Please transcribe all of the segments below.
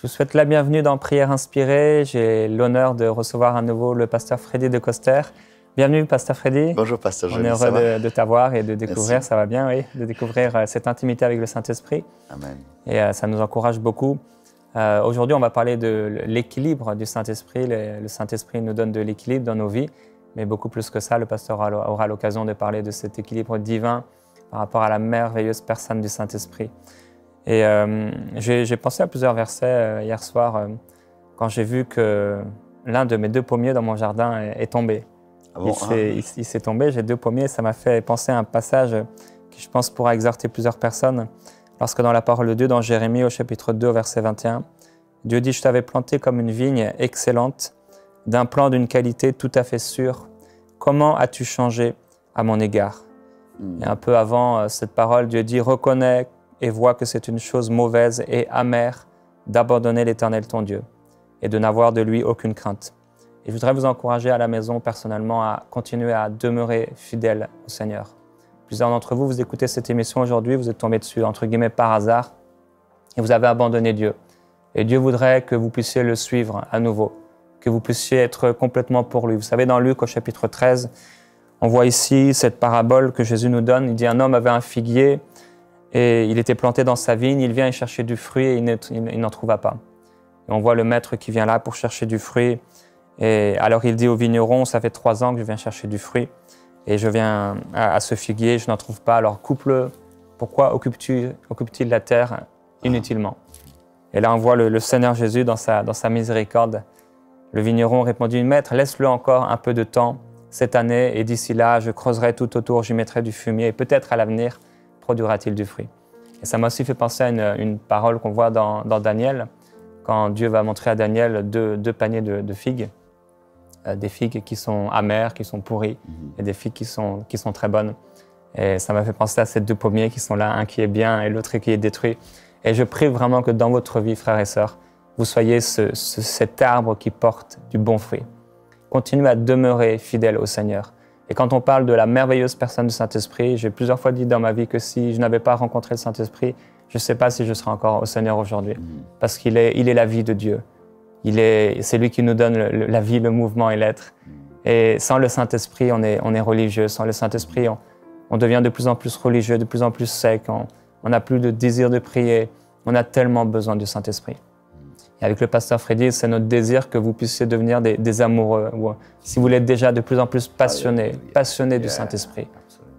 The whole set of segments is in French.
vous souhaite la bienvenue dans Prière Inspirée. J'ai l'honneur de recevoir à nouveau le pasteur Freddy de Coster. Bienvenue, pasteur Freddy. Bonjour, pasteur On Johnny, est heureux de t'avoir et de découvrir, Merci. ça va bien, oui, de découvrir cette intimité avec le Saint-Esprit. Amen. Et ça nous encourage beaucoup. Aujourd'hui, on va parler de l'équilibre du Saint-Esprit. Le Saint-Esprit nous donne de l'équilibre dans nos vies, mais beaucoup plus que ça, le pasteur aura l'occasion de parler de cet équilibre divin par rapport à la merveilleuse personne du Saint-Esprit. Et j'ai pensé à plusieurs versets hier soir quand j'ai vu que l'un de mes 2 pommiers dans mon jardin est tombé. Ah bon, il s'est tombé, j'ai 2 pommiers, ça m'a fait penser à un passage qui, je pense, pourra exhorter plusieurs personnes. Lorsque dans la parole de Dieu, dans Jérémie au chapitre 2, verset 21, Dieu dit « Je t'avais planté comme une vigne excellente, d'un plan d'une qualité tout à fait sûre. Comment as-tu changé à mon égard ?» Et un peu avant cette parole, Dieu dit « Reconnais et vois que c'est une chose mauvaise et amère d'abandonner l'Éternel ton Dieu et de n'avoir de lui aucune crainte. » Et je voudrais vous encourager à la maison personnellement à continuer à demeurer fidèle au Seigneur. Plusieurs d'entre vous, vous écoutez cette émission aujourd'hui, vous êtes tombés dessus, entre guillemets, par hasard, et vous avez abandonné Dieu. Et Dieu voudrait que vous puissiez le suivre à nouveau, que vous puissiez être complètement pour lui. Vous savez, dans Luc, au chapitre 13, on voit ici cette parabole que Jésus nous donne. Il dit, un homme avait un figuier et il était planté dans sa vigne, il vient y chercher du fruit et il n'en trouva pas. Et on voit le maître qui vient là pour chercher du fruit. Et alors il dit au vigneron, ça fait 3 ans que je viens chercher du fruit et je viens à ce figuier, je n'en trouve pas, alors coupe-le. Pourquoi occupe-t-il la terre inutilement? Et là on voit le Seigneur Jésus dans sa miséricorde. Le vigneron répondit, maître, laisse-le encore un peu de temps cette année et d'ici là je creuserai tout autour, j'y mettrai du fumier et peut-être à l'avenir produira-t-il du fruit. Et ça m'a aussi fait penser à une parole qu'on voit dans Daniel, quand Dieu va montrer à Daniel 2 paniers de figues. Des figues qui sont amères, qui sont pourries, et des figues qui sont très bonnes. Et ça m'a fait penser à ces 2 pommiers qui sont là, un qui est bien et l'autre qui est détruit. Et je prie vraiment que dans votre vie, frères et sœurs, vous soyez cet arbre qui porte du bon fruit. Continuez à demeurer fidèle au Seigneur. Et quand on parle de la merveilleuse personne du Saint-Esprit, j'ai plusieurs fois dit dans ma vie que si je n'avais pas rencontré le Saint-Esprit, je ne sais pas si je serais encore au Seigneur aujourd'hui, parce qu'il est la vie de Dieu. C'est lui qui nous donne la vie, le mouvement et l'être. Et sans le Saint-Esprit, on est religieux. Sans le Saint-Esprit, on devient de plus en plus religieux, de plus en plus sec. On n'a plus de désir de prier. On a tellement besoin du Saint-Esprit. Et avec le pasteur Freddy, c'est notre désir que vous puissiez devenir des amoureux. Ou, si vous l'êtes déjà, de plus en plus passionnés du Saint-Esprit.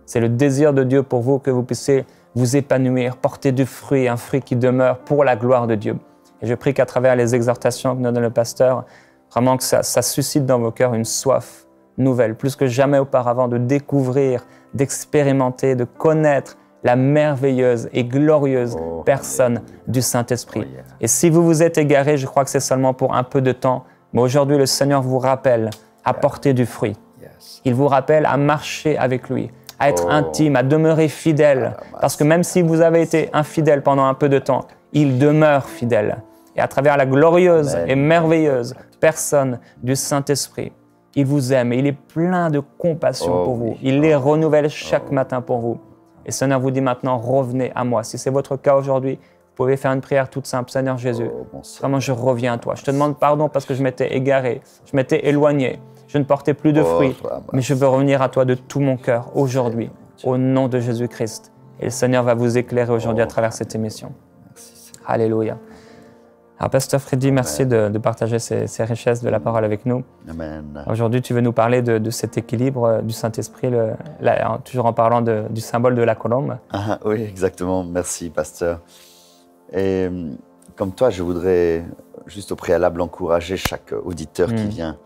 C'est le désir de Dieu pour vous que vous puissiez vous épanouir, porter du fruit, un fruit qui demeure pour la gloire de Dieu. Et je prie qu'à travers les exhortations que nous donne le pasteur, vraiment que ça suscite dans vos cœurs une soif nouvelle, plus que jamais auparavant, de découvrir, d'expérimenter, de connaître la merveilleuse et glorieuse personne du Saint-Esprit. Et si vous vous êtes égaré, je crois que c'est seulement pour un peu de temps, mais aujourd'hui le Seigneur vous rappelle à porter du fruit. Il vous rappelle à marcher avec lui, à être intime, à demeurer fidèle, parce que même si vous avez été infidèle pendant un peu de temps, il demeure fidèle. Et à travers la glorieuse et merveilleuse personne du Saint-Esprit, il vous aime et il est plein de compassion pour vous. Il les renouvelle chaque matin pour vous. Et le Seigneur vous dit maintenant, revenez à moi. Si c'est votre cas aujourd'hui, vous pouvez faire une prière toute simple. Seigneur Jésus, vraiment je reviens à toi. Je te demande pardon parce que je m'étais égaré, je m'étais éloigné, je ne portais plus de fruits. Mais je veux revenir à toi de tout mon cœur aujourd'hui, au nom de Jésus-Christ. Et le Seigneur va vous éclairer aujourd'hui à travers cette émission. Alléluia. Alors, pasteur Freddy, merci de partager ces richesses de la parole avec nous. Amen. Aujourd'hui, tu veux nous parler de cet équilibre du Saint-Esprit, toujours en parlant du symbole de la colombe. Ah, oui, exactement. Merci, pasteur. Et comme toi, je voudrais juste au préalable encourager chaque auditeur qui vient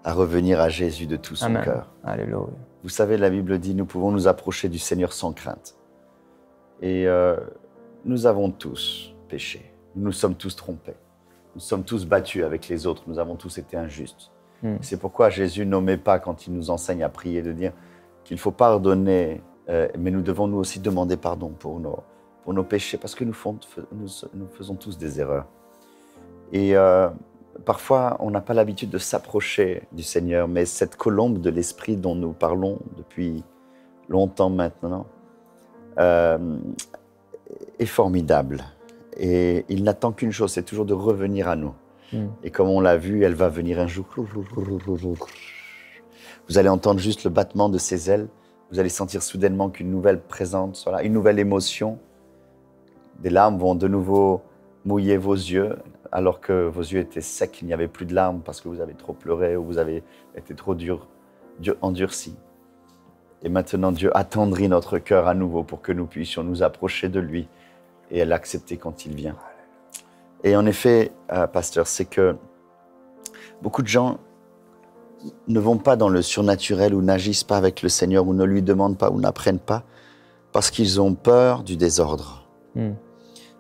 à revenir à Jésus de tout son cœur. Alléluia. Vous savez, la Bible dit, nous pouvons nous approcher du Seigneur sans crainte. Et nous avons tous péché. Nous nous sommes tous trompés. Nous sommes tous battus avec les autres. Nous avons tous été injustes. C'est pourquoi Jésus n'omet pas, quand il nous enseigne à prier, de dire qu'il faut pardonner, mais nous devons nous aussi demander pardon pour nos péchés, parce que nous faisons tous des erreurs. Et parfois, on n'a pas l'habitude de s'approcher du Seigneur, mais cette colombe de l'Esprit dont nous parlons depuis longtemps maintenant est formidable. Et il n'attend qu'une chose, c'est toujours de revenir à nous. Et comme on l'a vu, elle va venir un jour. Vous allez entendre juste le battement de ses ailes. Vous allez sentir soudainement qu'une nouvelle présence, voilà, une nouvelle émotion. Des larmes vont de nouveau mouiller vos yeux, alors que vos yeux étaient secs, il n'y avait plus de larmes parce que vous avez trop pleuré ou vous avez été trop endurci. Et maintenant, Dieu attendrit notre cœur à nouveau pour que nous puissions nous approcher de lui et l'accepter quand il vient. Et en effet, pasteur, c'est que beaucoup de gens ne vont pas dans le surnaturel ou n'agissent pas avec le Seigneur ou ne lui demandent pas ou n'apprennent pas parce qu'ils ont peur du désordre.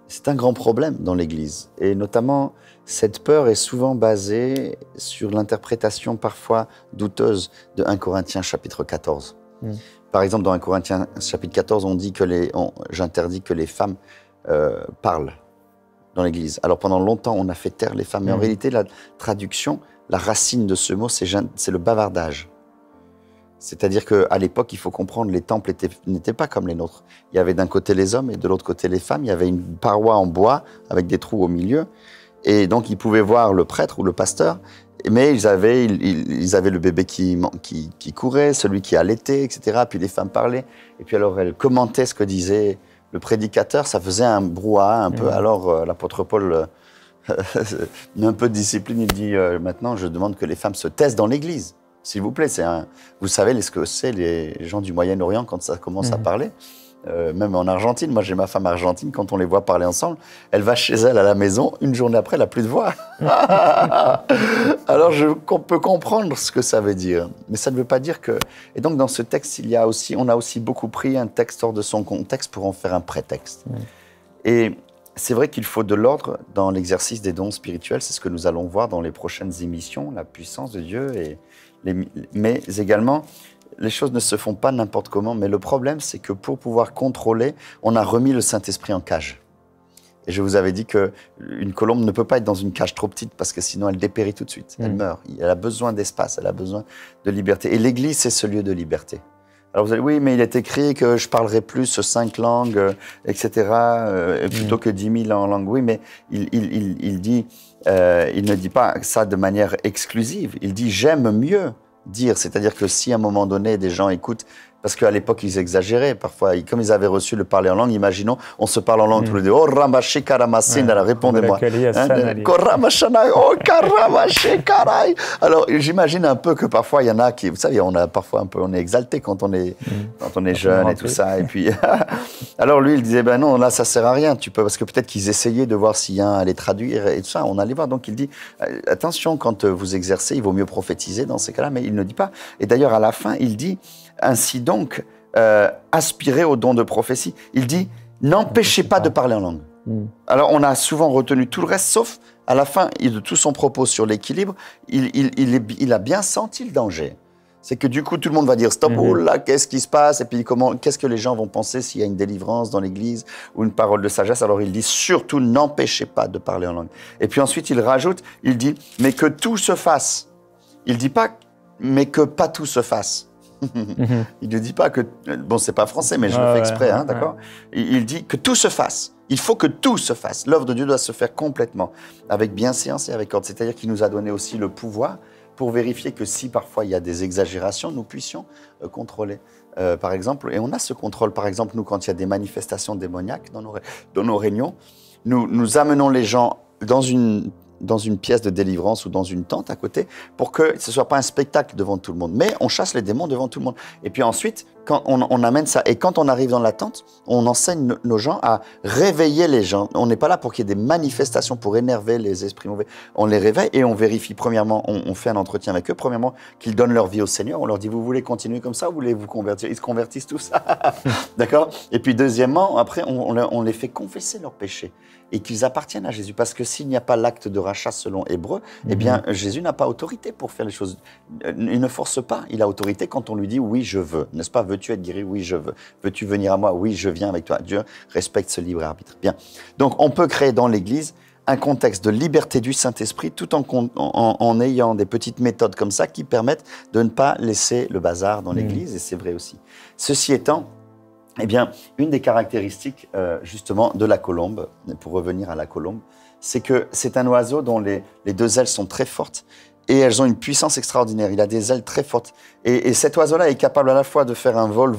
C'est un grand problème dans l'Église. Et notamment, cette peur est souvent basée sur l'interprétation parfois douteuse de 1 Corinthiens chapitre 14. Par exemple, dans 1 Corinthiens chapitre 14, on dit que j'interdis que les femmes parlent dans l'Église. Alors pendant longtemps, on a fait taire les femmes. Mais en réalité, la traduction, la racine de ce mot, c'est le bavardage. C'est-à-dire qu'à l'époque, il faut comprendre, les temples n'étaient pas comme les nôtres. Il y avait d'un côté les hommes et de l'autre côté les femmes. Il y avait une paroi en bois avec des trous au milieu. Et donc, ils pouvaient voir le prêtre ou le pasteur, mais ils avaient le bébé qui courait, celui qui allaitait, etc. Puis les femmes parlaient. Et puis alors, elles commentaient ce que disait le prédicateur. Ça faisait un brouhaha un peu. Alors, l'apôtre Paul, un peu de discipline, il dit maintenant, je demande que les femmes se taisent dans l'Église. S'il vous plaît, vous savez ce que c'est les gens du Moyen-Orient quand ça commence à parler. Même en Argentine, moi j'ai ma femme argentine, quand on les voit parler ensemble, elle va chez elle à la maison, une journée après, elle n'a plus de voix. Alors on peut comprendre ce que ça veut dire, mais ça ne veut pas dire que... Et donc dans ce texte, on a aussi beaucoup pris un texte hors de son contexte pour en faire un prétexte. Et c'est vrai qu'il faut de l'ordre dans l'exercice des dons spirituels, c'est ce que nous allons voir dans les prochaines émissions, la puissance de Dieu, mais également... Les choses ne se font pas n'importe comment, mais le problème, c'est que pour pouvoir contrôler, on a remis le Saint-Esprit en cage. Et je vous avais dit qu'une colombe ne peut pas être dans une cage trop petite parce que sinon elle dépérit tout de suite, elle meurt. Elle a besoin d'espace, elle a besoin de liberté. Et l'Église, c'est ce lieu de liberté. Alors vous allez, oui, mais il est écrit que je parlerai plus 5 langues, etc., plutôt que 10 000 en langue. Oui, mais il ne dit pas ça de manière exclusive. Il dit « j'aime mieux ». Dire, c'est-à-dire que si à un moment donné des gens écoutent, parce qu'à l'époque ils exagéraient parfois, comme ils avaient reçu le parler en langue, imaginons, on se parle en langue tous les deux, oh ramaché karamasin, répondez-moi, oh karamaché karai. Alors j'imagine un peu que parfois il y en a qui, vous savez, on est exalté quand on est jeune et tout ça, et puis alors lui il disait ben non, là ça sert à rien, parce que peut-être qu'ils essayaient de voir s'il y a un allait traduire et tout ça, on allait voir, donc il dit attention, quand vous exercez, il vaut mieux prophétiser dans ces cas-là, mais il ne dit pas, et d'ailleurs à la fin il dit ainsi donc, aspirez au don de prophétie. Il dit, n'empêchez pas de parler en langue. Alors, on a souvent retenu tout le reste, sauf à la fin de tout son propos sur l'équilibre, il a bien senti le danger. C'est que du coup, tout le monde va dire, stop, oh là, qu'est-ce qui se passe? Et puis, qu'est-ce que les gens vont penser s'il y a une délivrance dans l'Église ou une parole de sagesse? Alors, il dit, surtout, n'empêchez pas de parler en langue. Et puis ensuite, il rajoute, il dit, mais que tout se fasse. Il ne dit pas, mais que pas tout se fasse. Il ne dit pas que... Bon, c'est pas français, mais je le fais exprès, hein, d'accord? Il dit que tout se fasse. Il faut que tout se fasse. L'œuvre de Dieu doit se faire complètement, avec bienséance et avec ordre. C'est-à-dire qu'il nous a donné aussi le pouvoir pour vérifier que si parfois il y a des exagérations, nous puissions contrôler. Par exemple, et on a ce contrôle, par exemple, nous, quand il y a des manifestations démoniaques dans nos réunions, nous amenons les gens dans une pièce de délivrance ou dans une tente à côté pour que ce ne soit pas un spectacle devant tout le monde. Mais on chasse les démons devant tout le monde. Et puis ensuite, quand on amène ça, et quand on arrive dans la tente, on enseigne nos gens à réveiller les gens. On n'est pas là pour qu'il y ait des manifestations pour énerver les esprits mauvais. On les réveille et on vérifie. Premièrement, on fait un entretien avec eux. Premièrement, qu'ils donnent leur vie au Seigneur. On leur dit, vous voulez continuer comme ça ou voulez vous convertir? Ils se convertissent tous. D'accord? Et puis deuxièmement, après, on les fait confesser leurs péchés et qu'ils appartiennent à Jésus. Parce que s'il n'y a pas l'acte de rachat selon Hébreu, eh bien, Jésus n'a pas autorité pour faire les choses. Il ne force pas. Il a autorité quand on lui dit, oui, je veux. N'est-ce pas? Veux-tu être guéri? Oui, je veux. Veux-tu venir à moi? Oui, je viens avec toi. Dieu respecte ce libre arbitre. Bien. Donc, on peut créer dans l'Église un contexte de liberté du Saint-Esprit tout en ayant des petites méthodes comme ça qui permettent de ne pas laisser le bazar dans l'Église. Et c'est vrai aussi. Ceci étant, Eh bien, une des caractéristiques justement de la colombe, pour revenir à la colombe, c'est que c'est un oiseau dont les deux ailes sont très fortes et elles ont une puissance extraordinaire. Il a des ailes très fortes. Et cet oiseau-là est capable à la fois de faire un vol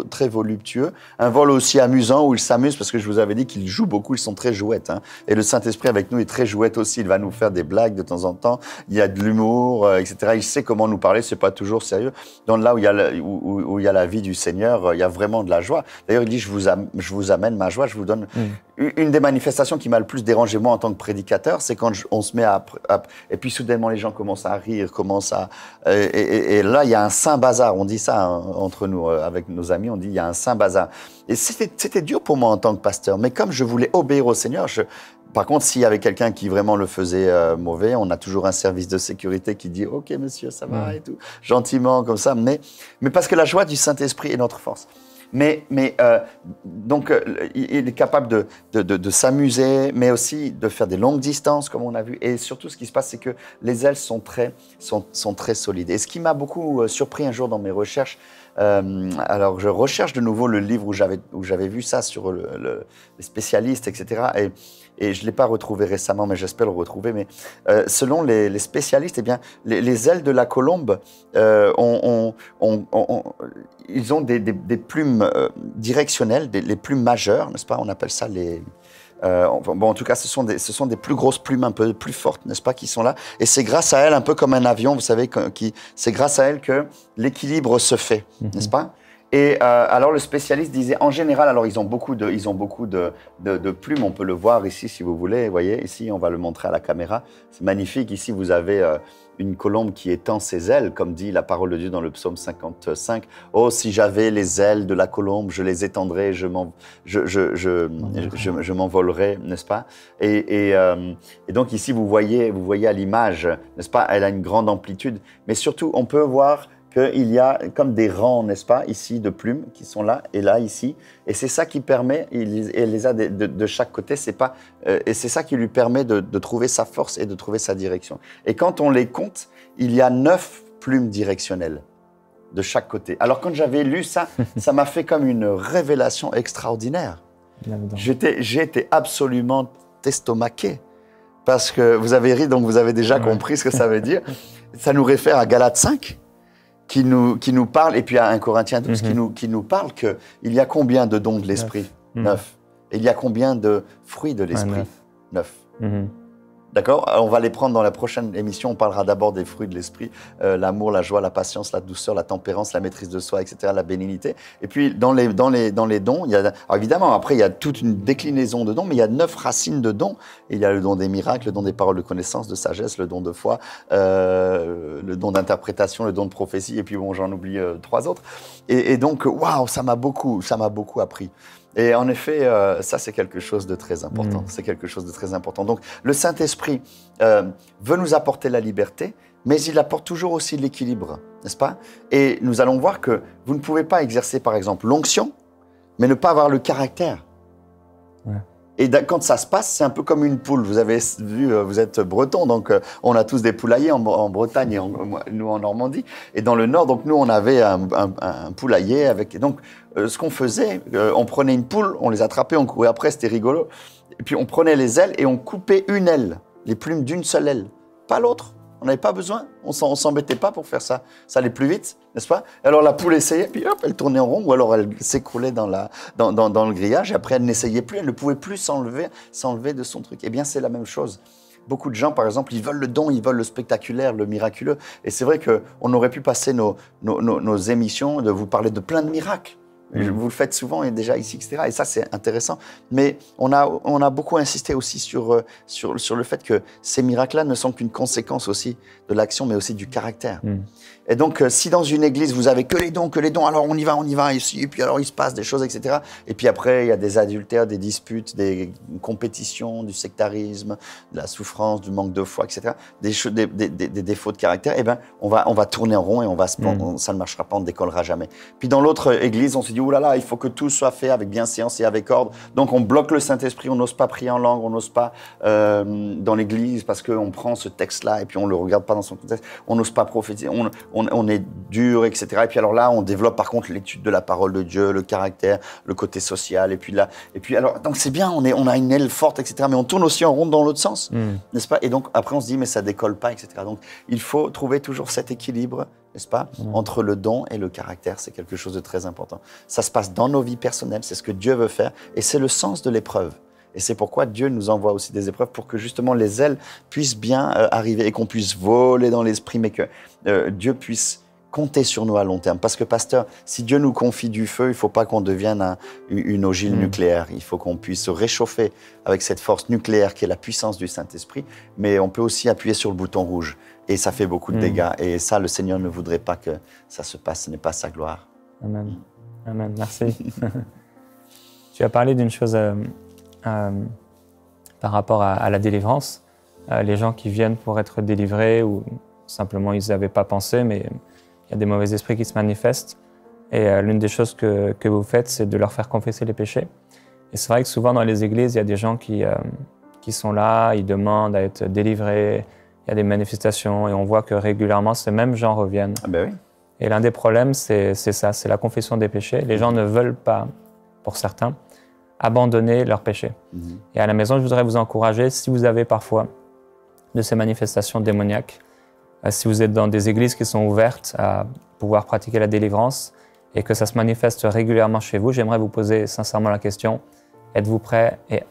très voluptueux, un vol aussi amusant où il s'amuse, parce que je vous avais dit qu'il joue beaucoup, ils sont très jouettes. Hein. Et le Saint-Esprit avec nous est très jouette aussi. Il va nous faire des blagues de temps en temps. Il y a de l'humour, etc. Il sait comment nous parler, c'est pas toujours sérieux. Donc là où il y a la vie du Seigneur, il y a vraiment de la joie. D'ailleurs, il dit, je vous amène ma joie, je vous donne... Une des manifestations qui m'a le plus dérangé, moi, en tant que prédicateur, c'est quand on se met et puis soudainement, les gens commencent à rire, et là, il y a un saint bazar. On dit ça hein, entre nous, avec nos amis, on dit il y a un saint bazar. Et c'était dur pour moi en tant que pasteur. Mais comme je voulais obéir au Seigneur, par contre, s'il y avait quelqu'un qui vraiment le faisait mauvais, on a toujours un service de sécurité qui dit « Ok, monsieur, ça va » et tout, gentiment, comme ça. Mais parce que la joie du Saint-Esprit est notre force. Donc, il est capable de s'amuser, mais aussi de faire des longues distances, comme on a vu. Et surtout, ce qui se passe, c'est que les ailes sont très solides. Et ce qui m'a beaucoup surpris un jour dans mes recherches, alors je recherche de nouveau le livre où j'avais vu ça sur les spécialistes, etc. Et je ne l'ai pas retrouvé récemment, mais j'espère le retrouver. Mais selon les spécialistes, eh bien, les ailes de la colombe ils ont des plumes directionnelles, les plumes majeures, n'est-ce pas? On appelle ça les... en tout cas, ce sont des plus grosses plumes un peu plus fortes, n'est-ce pas, qui sont là. Et c'est grâce à elles, un peu comme un avion, vous savez, c'est grâce à elles que l'équilibre se fait, n'est-ce pas? Et alors le spécialiste disait, en général, alors ils ont beaucoup de plumes, on peut le voir ici si vous voulez, vous voyez, ici on va le montrer à la caméra, c'est magnifique, ici vous avez une colombe qui étend ses ailes, comme dit la parole de Dieu dans le psaume 55, « Oh, si j'avais les ailes de la colombe, je les étendrais, je m'envolerais, n'est-ce pas ?» Et donc ici vous voyez à l'image, n'est-ce pas, elle a une grande amplitude, mais surtout on peut voir qu'il y a comme des rangs, n'est-ce pas, ici, de plumes qui sont là et là, ici. Et c'est ça qui permet, il les a de chaque côté, et c'est ça qui lui permet de trouver sa force et de trouver sa direction. Et quand on les compte, il y a 9 plumes directionnelles de chaque côté. Alors quand j'avais lu ça, ça m'a fait comme une révélation extraordinaire. J'ai été absolument estomaqué. Parce que vous avez ri, donc vous avez déjà compris ce que ça veut dire. Ça nous réfère à Galates 5. Qui nous parle, et puis à 1 Corinthiens 12, qui nous parle qu'il y a combien de dons de l'esprit? 9. Et il y a combien de fruits de l'esprit? 9. D'accord? On va les prendre dans la prochaine émission. On parlera d'abord des fruits de l'esprit, l'amour, la joie, la patience, la douceur, la tempérance, la maîtrise de soi, etc., la bénignité. Et puis, dans les dons, alors évidemment, après, il y a toute une déclinaison de dons, mais il y a 9 racines de dons. Et il y a le don des miracles, le don des paroles de connaissance, de sagesse, le don de foi, le don d'interprétation, le don de prophétie, et puis bon, j'en oublie 3 autres. Et donc, waouh, ça m'a beaucoup appris. Et en effet, ça, c'est quelque chose de très important. C'est quelque chose de très important. Donc, le Saint-Esprit veut nous apporter la liberté, mais il apporte toujours aussi l'équilibre, n'est-ce pas? Et nous allons voir que vous ne pouvez pas exercer, par exemple, l'onction, mais ne pas avoir le caractère. Ouais. Et quand ça se passe, c'est un peu comme une poule. Vous avez vu, vous êtes breton, donc on a tous des poulaillers en Bretagne et nous en Normandie. Et dans le Nord, donc nous, on avait un poulailler avec... Donc, ce qu'on faisait, on prenait une poule, on les attrapait, on courait après, c'était rigolo. Et puis, on prenait les ailes et on coupait une aile, les plumes d'une seule aile, pas l'autre. On n'avait pas besoin, on s'embêtait pas pour faire ça. Ça allait plus vite, n'est-ce pas? Alors la poule essayait, puis hop, elle tournait en rond, ou alors elle s'écroulait dans le grillage, et après elle n'essayait plus, elle ne pouvait plus s'enlever de son truc. Eh bien, c'est la même chose. Beaucoup de gens, par exemple, ils veulent le don, ils veulent le spectaculaire, le miraculeux. Et c'est vrai qu'on aurait pu passer nos émissions de vous parler de plein de miracles. Vous le faites souvent et déjà ici, etc. Et ça, c'est intéressant. Mais on a beaucoup insisté aussi sur le fait que ces miracles-là ne sont qu'une conséquence aussi de l'action, mais aussi du caractère. Et donc, si dans une église, vous avez que les dons, alors on y va ici, et puis alors il se passe des choses, etc. Et puis après, il y a des adultères, des disputes, des compétitions, du sectarisme, de la souffrance, du manque de foi, etc. Des défauts de caractère, eh ben, on va tourner en rond et ça ne marchera pas, on ne décollera jamais. Puis dans l'autre église, on se dit, oulala, il faut que tout soit fait avec bienséance et avec ordre. Donc on bloque le Saint-Esprit, on n'ose pas prier en langue, on n'ose pas dans l'église parce qu'on prend ce texte-là et puis on ne le regarde pas dans son contexte. On n'ose pas prophétiser, on est dur, etc. Et puis alors là, on développe par contre l'étude de la parole de Dieu, le caractère, le côté social. Et puis là, alors, donc c'est bien, on a une aile forte, etc. Mais on tourne aussi en rond dans l'autre sens, n'est-ce pas? Et donc après on se dit, mais ça décolle pas, etc. Donc il faut trouver toujours cet équilibre, n'est-ce pas, entre le don et le caractère. C'est quelque chose de très important. Ça se passe dans nos vies personnelles, c'est ce que Dieu veut faire, et c'est le sens de l'épreuve. Et c'est pourquoi Dieu nous envoie aussi des épreuves pour que justement les ailes puissent bien arriver et qu'on puisse voler dans l'esprit, mais que Dieu puisse compter sur nous à long terme. Parce que, pasteur, si Dieu nous confie du feu, il ne faut pas qu'on devienne une ogive nucléaire. Il faut qu'on puisse se réchauffer avec cette force nucléaire qui est la puissance du Saint-Esprit, mais on peut aussi appuyer sur le bouton rouge. Et ça fait beaucoup de dégâts. Et ça, le Seigneur ne voudrait pas que ça se passe. Ce n'est pas sa gloire. Amen. Amen. Merci. Tu as parlé d'une chose par rapport à la délivrance. Les gens qui viennent pour être délivrés ou simplement ils n'avaient pas pensé, mais il y a des mauvais esprits qui se manifestent. Et l'une des choses que vous faites, c'est de leur faire confesser les péchés. Et c'est vrai que souvent dans les églises, il y a des gens qui sont là, ils demandent à être délivrés, il y a des manifestations et on voit que régulièrement, ces mêmes gens reviennent. Ah ben oui. Et l'un des problèmes, c'est ça, c'est la confession des péchés. Les gens ne veulent pas, pour certains, abandonner leurs péchés. Et à la maison, je voudrais vous encourager, si vous avez parfois de ces manifestations démoniaques, si vous êtes dans des églises qui sont ouvertes à pouvoir pratiquer la délivrance et que ça se manifeste régulièrement chez vous, j'aimerais vous poser sincèrement la question, êtes-vous prêt et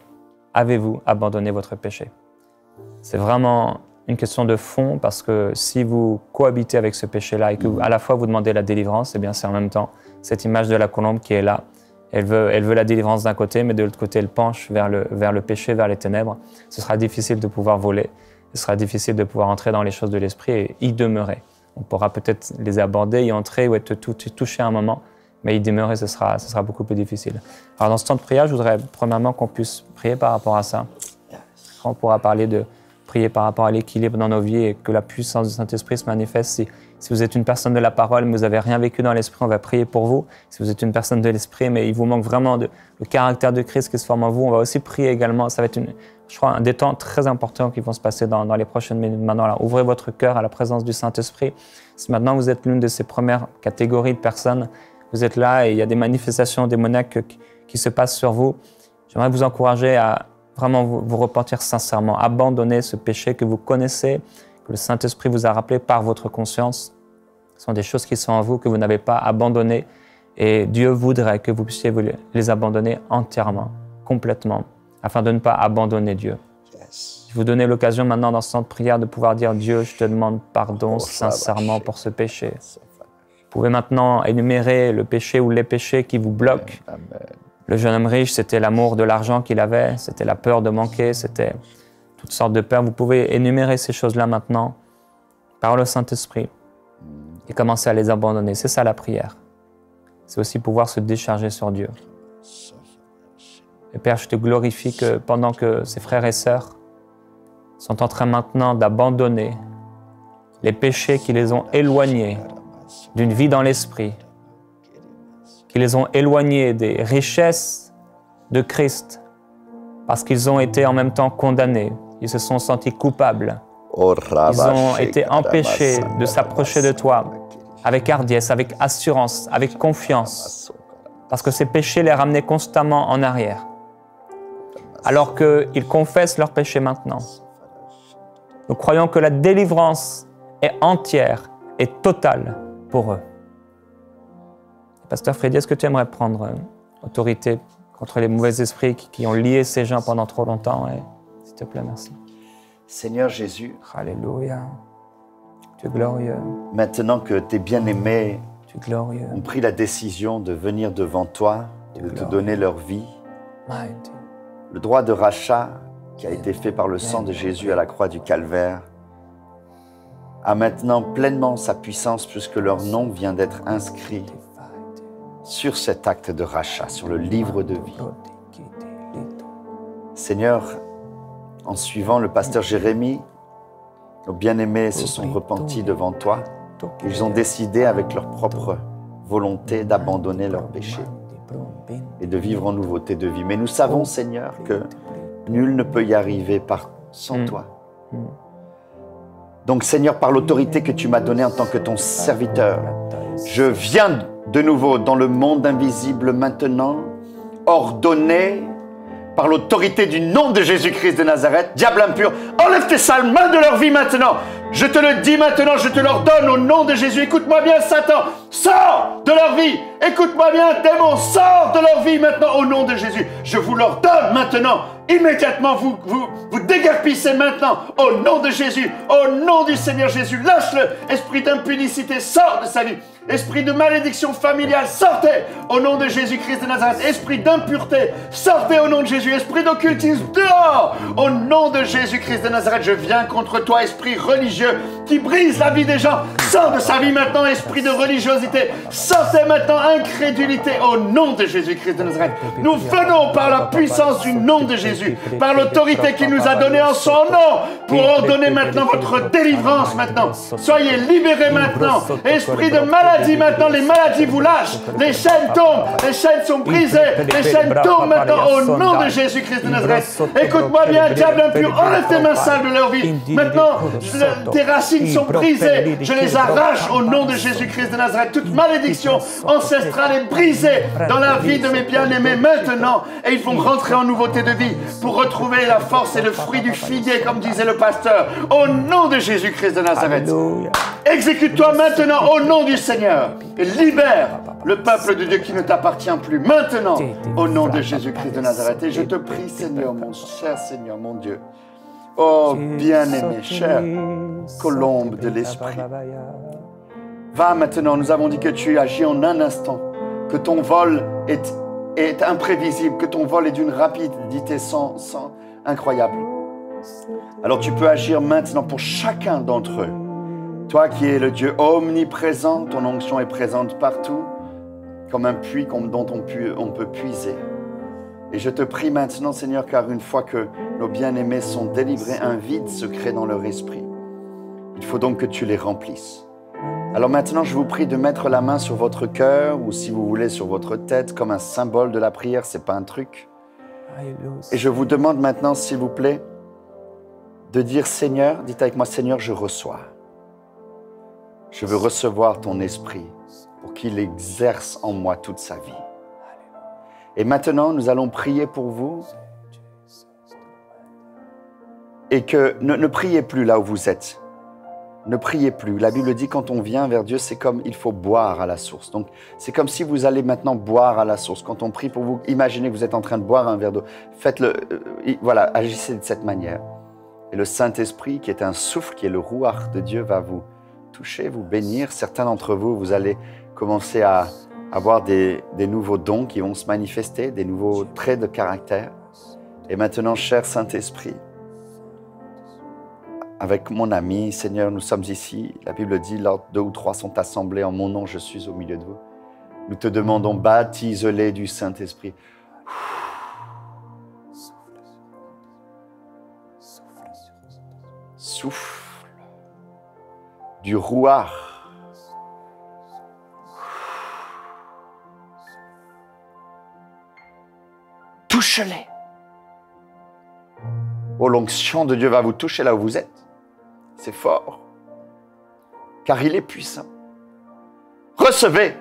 avez-vous abandonné votre péché? C'est vraiment une question de fond parce que si vous cohabitez avec ce péché-là et que à la fois vous demandez la délivrance, eh bien c'est en même temps cette image de la colombe qui est là. Elle veut la délivrance d'un côté, mais de l'autre côté, elle penche vers le péché, vers les ténèbres. Ce sera difficile de pouvoir voler. Ce sera difficile de pouvoir entrer dans les choses de l'esprit et y demeurer. On pourra peut-être les aborder, y entrer ou être touché à un moment, mais y demeurer, ce sera beaucoup plus difficile. Alors dans ce temps de prière, je voudrais premièrement qu'on puisse prier par rapport à ça. On pourra parler de prier par rapport à l'équilibre dans nos vies et que la puissance du Saint-Esprit se manifeste. Si vous êtes une personne de la parole, mais vous n'avez rien vécu dans l'esprit, on va prier pour vous. Si vous êtes une personne de l'esprit, mais il vous manque vraiment le caractère de Christ qui se forme en vous, on va aussi prier également. Ça va être, je crois, un des temps très importants qui vont se passer dans les prochaines minutes. Maintenant, là, ouvrez votre cœur à la présence du Saint-Esprit. Si maintenant vous êtes l'une de ces premières catégories de personnes, vous êtes là et il y a des manifestations démoniaques qui se passent sur vous, j'aimerais vous encourager à vraiment vous repentir sincèrement, abandonner ce péché que vous connaissez, que le Saint-Esprit vous a rappelé par votre conscience. Ce sont des choses qui sont en vous que vous n'avez pas abandonnées et Dieu voudrait que vous puissiez les abandonner entièrement, complètement, afin de ne pas abandonner Dieu. Je vous donne l'occasion maintenant dans ce temps de prière de pouvoir dire « Dieu, je te demande pardon sincèrement pour ce péché ». Vous pouvez maintenant énumérer le péché ou les péchés qui vous bloquent. Amen. Le jeune homme riche, c'était l'amour de l'argent qu'il avait, c'était la peur de manquer, c'était toutes sortes de peurs. Vous pouvez énumérer ces choses-là maintenant par le Saint-Esprit et commencer à les abandonner. C'est ça la prière. C'est aussi pouvoir se décharger sur Dieu. Et Père, je te glorifie que pendant que ces frères et sœurs sont en train maintenant d'abandonner les péchés qui les ont éloignés d'une vie dans l'esprit, qui les ont éloignés des richesses de Christ, parce qu'ils ont été en même temps condamnés. Ils se sont sentis coupables. Ils ont été empêchés de s'approcher de toi avec hardiesse, avec assurance, avec confiance, parce que ces péchés les ramenaient constamment en arrière, alors qu'ils confessent leurs péchés maintenant. Nous croyons que la délivrance est entière et totale pour eux. Pasteur Freddy, est-ce que tu aimerais prendre autorité contre les mauvais esprits qui ont lié ces gens pendant trop longtemps? S'il te plaît, merci. Seigneur Jésus, Alléluia. Tu es glorieux. Maintenant que tes bien-aimés Tu es glorieux. ont pris la décision de venir devant toi, de te donner leur vie, Mighty. le droit de rachat qui a été fait par le sang de Jésus à la croix du Calvaire a maintenant pleinement sa puissance puisque leur nom vient d'être inscrit sur cet acte de rachat, sur le livre de vie. Seigneur, en suivant le pasteur Jérémie, nos bien-aimés se sont repentis devant toi. Ils ont décidé avec leur propre volonté d'abandonner leurs péchés. et de vivre en nouveauté de vie. Mais nous savons, Seigneur, que nul ne peut y arriver sans toi. Donc, Seigneur, par l'autorité que tu m'as donnée en tant que ton serviteur, je viens de nouveau dans le monde invisible maintenant, ordonné par l'autorité du nom de Jésus-Christ de Nazareth, diable impur, enlève tes sales mains de leur vie maintenant. Je te le dis maintenant, je te l'ordonne au nom de Jésus. Écoute-moi bien, Satan, sors de leur vie. Écoute-moi bien, démon, sors de leur vie maintenant au nom de Jésus. Je vous l'ordonne maintenant. Immédiatement, vous déguerpissez maintenant au nom de Jésus, au nom du Seigneur Jésus. Lâche-le, esprit d'impudicité, sors de sa vie. Esprit de malédiction familiale, sortez au nom de Jésus-Christ de Nazareth. Esprit d'impureté, sortez au nom de Jésus. Esprit d'occultisme, dehors au nom de Jésus-Christ de Nazareth. Je viens contre toi, esprit religieux qui brise la vie des gens. Sors de sa vie maintenant, esprit de religiosité. Sortez maintenant, incrédulité au nom de Jésus-Christ de Nazareth. Nous venons par la puissance du nom de Jésus, par l'autorité qu'il nous a donnée en son nom, pour ordonner maintenant votre délivrance maintenant. Soyez libérés maintenant. Esprit de maladie maintenant, les maladies vous lâchent. Les chaînes tombent, les chaînes sont brisées. Les chaînes tombent maintenant au nom de Jésus-Christ de Nazareth. Écoute-moi bien, diable impur, enlève tes mains sales de leur vie. Maintenant, tes racines sont brisées. Je les arrache au nom de Jésus-Christ de Nazareth. Toute malédiction ancestrale est brisée dans la vie de mes bien-aimés maintenant. Et ils vont rentrer en nouveauté de vie pour retrouver la force et le fruit du figuier, comme disait le pasteur. Au nom de Jésus-Christ de Nazareth. Exécute-toi maintenant au nom du Seigneur et libère le peuple de Dieu qui ne t'appartient plus maintenant au nom de Jésus-Christ de Nazareth. Et je te prie, Seigneur, mon cher Seigneur, mon Dieu. Oh, bien-aimé, cher colombe de l'Esprit. Va maintenant, nous avons dit que tu agis en un instant, que ton vol est imprévisible, que ton vol est d'une rapidité incroyable. Alors tu peux agir maintenant pour chacun d'entre eux. Toi qui es le Dieu omniprésent, ton onction est présente partout, comme un puits dont on peut puiser. Et je te prie maintenant, Seigneur, car une fois que nos bien-aimés sont délivrés, un vide se crée dans leur esprit. Il faut donc que tu les remplisses. Alors maintenant, je vous prie de mettre la main sur votre cœur, ou si vous voulez sur votre tête, comme un symbole de la prière, c'est pas un truc. Et je vous demande maintenant, s'il vous plaît, de dire Seigneur, dites avec moi, Seigneur, je reçois. Je veux recevoir ton esprit pour qu'il exerce en moi toute sa vie. Et maintenant, nous allons prier pour vous. Et que ne priez plus là où vous êtes. Ne priez plus. La Bible dit quand on vient vers Dieu, c'est comme il faut boire à la source. Donc, c'est comme si vous allez maintenant boire à la source. Quand on prie pour vous, imaginez que vous êtes en train de boire un verre d'eau. Faites-le, voilà, agissez de cette manière. Et le Saint-Esprit, qui est un souffle, qui est le rouach de Dieu, va vous toucher, vous bénir. Certains d'entre vous, vous allez commencer à avoir des nouveaux dons qui vont se manifester, des nouveaux traits de caractère. Et maintenant, cher Saint-Esprit, avec mon ami, Seigneur, nous sommes ici. La Bible dit, lors 2 ou 3 sont assemblés en mon nom, je suis au milieu de vous. Nous te demandons, baptise-les du Saint-Esprit. Souffle du rouach. Touche-les. Oh, l'onction de Dieu va vous toucher là où vous êtes. C'est fort, car il est puissant. Recevez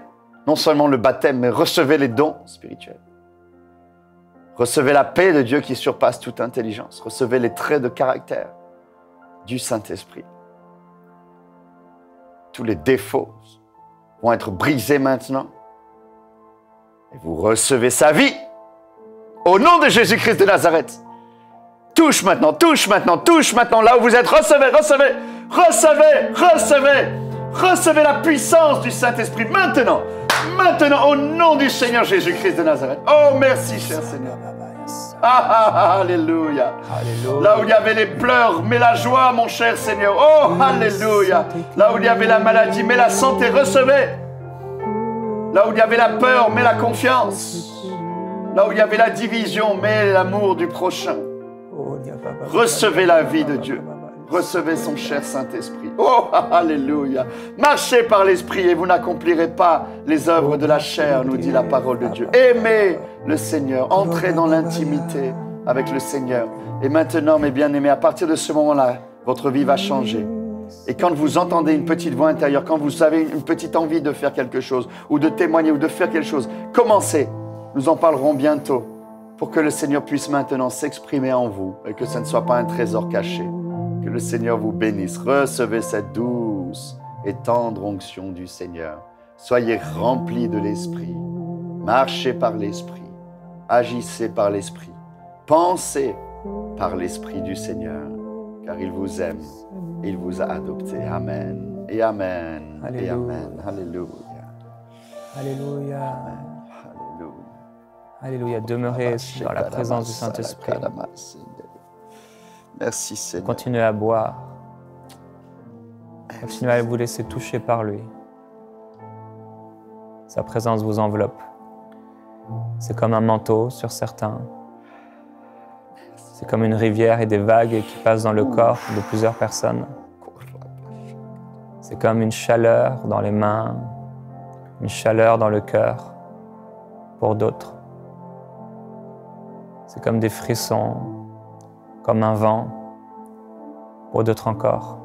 non seulement le baptême, mais recevez les dons spirituels. Recevez la paix de Dieu qui surpasse toute intelligence. Recevez les traits de caractère du Saint-Esprit. Tous les défauts vont être brisés maintenant. Et vous recevez sa vie au nom de Jésus-Christ de Nazareth. Touche maintenant, touche maintenant, touche maintenant, là où vous êtes. Recevez, recevez, recevez, recevez. Recevez la puissance du Saint-Esprit maintenant. Maintenant, au nom du Seigneur Jésus-Christ de Nazareth. Oh, merci, cher Seigneur. Alléluia. Là où il y avait les pleurs, mets la joie, mon cher Seigneur. Oh, alléluia. Là où il y avait la maladie, mets la santé, recevez. Là où il y avait la peur, mets la confiance. Là où il y avait la division, mets l'amour du prochain. Recevez la vie de Dieu. Recevez son cher Saint-Esprit. Oh, alléluia. Marchez par l'Esprit et vous n'accomplirez pas les œuvres de la chair, nous dit la parole de Dieu. Aimez le Seigneur. Entrez dans l'intimité avec le Seigneur. Et maintenant, mes bien-aimés, à partir de ce moment-là, votre vie va changer. Et quand vous entendez une petite voix intérieure, quand vous avez une petite envie de faire quelque chose, ou de témoigner, ou de faire quelque chose, commencez. Nous en parlerons bientôt pour que le Seigneur puisse maintenant s'exprimer en vous et que ce ne soit pas un trésor caché. Que le Seigneur vous bénisse. Recevez cette douce et tendre onction du Seigneur. Soyez remplis de l'Esprit. Marchez par l'Esprit. Agissez par l'Esprit. Pensez par l'Esprit du Seigneur, car il vous aime. Il vous a adopté. Amen. Et Amen. Alléluia. Et Amen. Alléluia. Alléluia. Alléluia. Alléluia. Demeurez dans la présence du Saint-Esprit. Merci Seigneur. Continuez à boire. Continuez à vous laisser toucher par lui. Sa présence vous enveloppe. C'est comme un manteau sur certains. C'est comme une rivière et des vagues qui passent dans le corps de plusieurs personnes. C'est comme une chaleur dans les mains, une chaleur dans le cœur pour d'autres. C'est comme des frissons, comme un vent pour d'autres encore.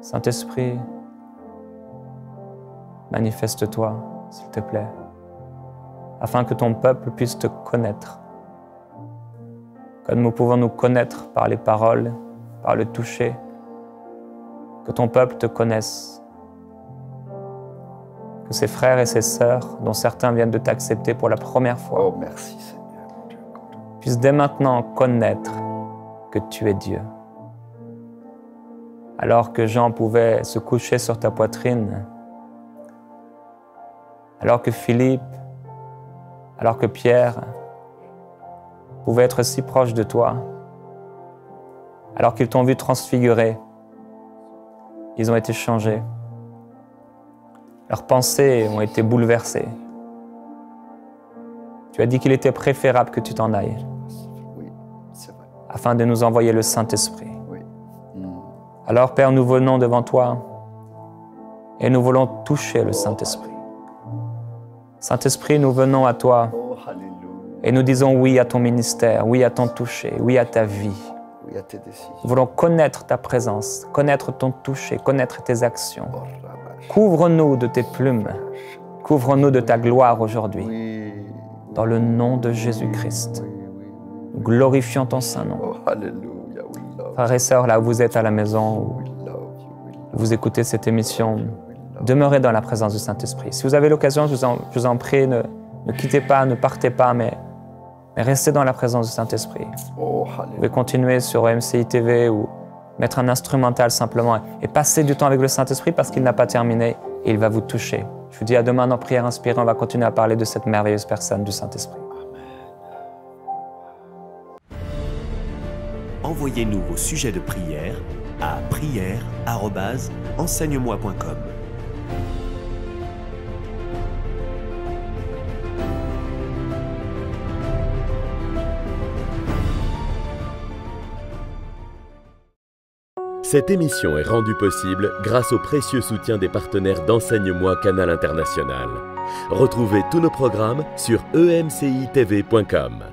Saint-Esprit, manifeste-toi, s'il te plaît, afin que ton peuple puisse te connaître. Comme nous pouvons nous connaître par les paroles, par le toucher, que ton peuple te connaisse. Que ses frères et ses sœurs, dont certains viennent de t'accepter pour la première fois, Oh, merci Seigneur. puissent dès maintenant connaître que tu es Dieu. Alors que Jean pouvait se coucher sur ta poitrine, alors que Philippe, alors que Pierre pouvaient être si proches de toi, alors qu'ils t'ont vu transfiguré, ils ont été changés. Leurs pensées ont été bouleversées. Tu as dit qu'il était préférable que tu t'en ailles, Oui, c'est vrai. afin de nous envoyer le Saint-Esprit. Oui. Alors, Père, nous venons devant toi et nous voulons toucher le Saint-Esprit. Saint-Esprit, nous venons à toi Oh, alléluia. et nous disons oui à ton ministère, oui à ton toucher, oui à ta vie. Oui, à tes décisions. Nous voulons connaître ta présence, connaître ton toucher, connaître tes actions. Oh, Rabash. Couvre-nous de tes plumes, couvre-nous de ta gloire aujourd'hui. Oui. Dans le nom de Jésus-Christ, Oui, oui, oui. nous glorifions ton Saint-Nom. Oh, alléluia. We love Frères et sœurs, là où vous êtes à la maison, you. où We love you. We love vous écoutez cette émission, you. demeurez dans la présence du Saint-Esprit. Si vous avez l'occasion, je vous en prie, ne quittez pas, ne partez pas, mais restez dans la présence du Saint-Esprit. Oh, Vous pouvez alléluia. continuer sur MCI TV ou mettre un instrumental simplement et passer du temps avec le Saint-Esprit parce qu'il n'a pas terminé et il va vous toucher. Je vous dis à demain dans Prière Inspirée, on va continuer à parler de cette merveilleuse personne du Saint-Esprit. Envoyez-nous vos sujets de prière à prière@enseigne-moi.com. Cette émission est rendue possible grâce au précieux soutien des partenaires d'Enseigne-moi Canal International. Retrouvez tous nos programmes sur emcitv.com.